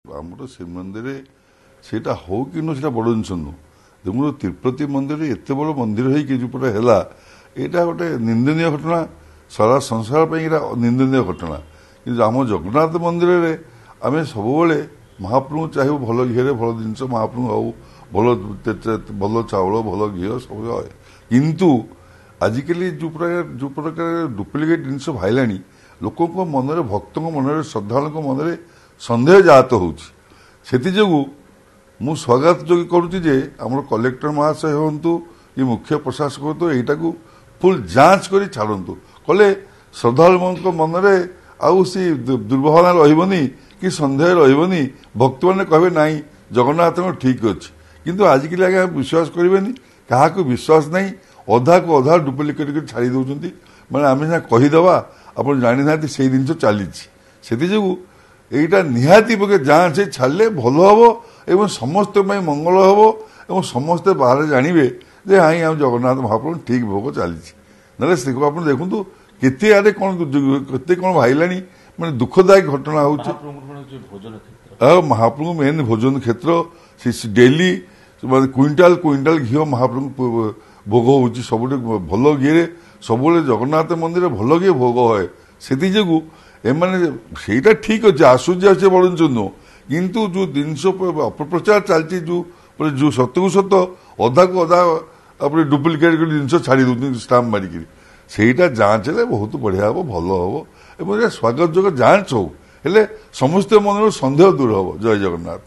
ଆମର ଶ୍ରୀମନ୍ଦିରରେ ସେଇଟା ହଉ କି ନ ସେଇଟା ବଡ଼ ଜିନିଷ ନୁହଁ। ଦେଖନ୍ତୁ ତିରୁପତି ମନ୍ଦିରରେ ଏତେ ବଡ଼ ମନ୍ଦିର ହେଇକି ଯୋଉପଟେ ହେଲା, ଏଇଟା ଗୋଟେ ନିନ୍ଦନୀୟ ଘଟଣା, ସାରା ସଂସାର ପାଇଁ ଏଇଟା ନିନ୍ଦନୀୟ ଘଟଣା। କିନ୍ତୁ ଆମ ଜଗନ୍ନାଥ ମନ୍ଦିରରେ ଆମେ ସବୁବେଳେ ମହାପ୍ରଭୁଙ୍କୁ ଚାହିଁବୁ ଭଲ ଘିଅରେ ଭଲ ଜିନିଷ ମହାପ୍ରଭୁ ଆଉ ଭଲ ଭଲ ଚାଉଳ ଭଲ ଘିଅ ସବୁ ହୁଏ। କିନ୍ତୁ ଆଜିକାଲି ଯୋଉ ପ୍ରକାର ଡୁପ୍ଲିକେଟ୍ ଜିନିଷ ବାହାରିଲାଣି, ଲୋକଙ୍କ ମନରେ ଭକ୍ତଙ୍କ ମନରେ ଶ୍ରଦ୍ଧାଳୁଙ୍କ ମନରେ ସନ୍ଦେହ ଜାତ ହେଉଛି। ସେଥିଯୋଗୁଁ ମୁଁ ସ୍ୱାଗତ ଯୋଗ୍ୟ କରୁଛି ଯେ ଆମର କଲେକ୍ଟର ମହାଶୟ ହୁଅନ୍ତୁ କି ମୁଖ୍ୟ ପ୍ରଶାସକ ହୁଅନ୍ତୁ ଏଇଟାକୁ ଫୁଲ୍ ଯାଞ୍ଚ କରି ଛାଡ଼ନ୍ତୁ। କଲେ ଶ୍ରଦ୍ଧାଳୁଙ୍କ ମନରେ ଆଉ ସେ ଦୁର୍ଭାବନା ରହିବନି କି ସନ୍ଦେହ ରହିବନି। ଭକ୍ତମାନେ କହିବେ ନାହିଁ ଜଗନ୍ନାଥଙ୍କ ଠିକ୍ ଅଛି। କିନ୍ତୁ ଆଜିକାଲି ଆଜ୍ଞା ବିଶ୍ୱାସ କରିବେନି, କାହାକୁ ବିଶ୍ୱାସ ନାହିଁ, ଅଧାକୁ ଅଧା ଡୁପ୍ଲିକେଟ୍ କରି ଛାଡ଼ି ଦେଉଛନ୍ତି। ମାନେ ଆମେ ସିନା କହିଦେବା, ଆପଣ ଜାଣିନାହାନ୍ତି ସେଇ ଜିନିଷ ଚାଲିଛି। ସେଥିଯୋଗୁଁ ଏଇଟା ନିହାତି ପକ୍ଷେ ଯାଞ୍ଚ ଛାଡ଼ିଲେ ଭଲ ହେବ ଏବଂ ସମସ୍ତଙ୍କ ପାଇଁ ମଙ୍ଗଳ ହେବ ଏବଂ ସମସ୍ତେ ବାହାରେ ଜାଣିବେ ଯେ ହାଇଁ ଆମ ଜଗନ୍ନାଥ ମହାପ୍ରଭୁ ଠିକ୍ ଭୋଗ ଚାଲିଛି। ନହେଲେ ସେ ଆପଣ ଦେଖନ୍ତୁ କେତେ ଆଡ଼େ କ'ଣ କେତେ କ'ଣ ବାହାରିଲାଣି, ମାନେ ଦୁଃଖଦାୟକ ଘଟଣା ହେଉଛି। ଆଉ ମହାପ୍ରଭୁ ମେନ୍ ଭୋଜନ କ୍ଷେତ୍ର, ସେ ଡେଲି ମାନେ କୁଇଣ୍ଟାଲ କୁଇଣ୍ଟାଲ ଘିଅ ମହାପ୍ରଭୁ ଭୋଗ ହେଉଛି। ସବୁଠି ଭଲ ଘିଅରେ ସବୁବେଳେ ଜଗନ୍ନାଥ ମନ୍ଦିରରେ ଭଲ ଘିଅ ଭୋଗ ହୁଏ। ସେଥିଯୋଗୁଁ ଏମାନେ ସେଇଟା ଠିକ୍ ଅଛି, ଆସୁଛି ଆସୁଛି ବଡ଼ ଜିନିଷ ନୁହଁ। କିନ୍ତୁ ଯୋଉ ଜିନିଷ ଅପପ୍ରଚାର ଚାଲିଛି, ଯୋଉ ସତକୁ ସତ ଅଧାକୁ ଅଧା ଆପଣ ଡୁପ୍ଲିକେଟ୍ ଜିନିଷ ଛାଡ଼ି ଦେଉଛନ୍ତି ଷ୍ଟାମ୍ପ ମାରିକିରି, ସେଇଟା ଯାଞ୍ଚ ହେଲେ ବହୁତ ବଢ଼ିଆ ହେବ, ଭଲ ହେବ ଏବଂ ସ୍ୱାଗତ ଯୋଗ୍ୟ ଯାଞ୍ଚ ହଉ, ହେଲେ ସମସ୍ତ ମନରୁ ସନ୍ଦେହ ଦୂର ହେବ। ଜୟ ଜଗନ୍ନାଥ।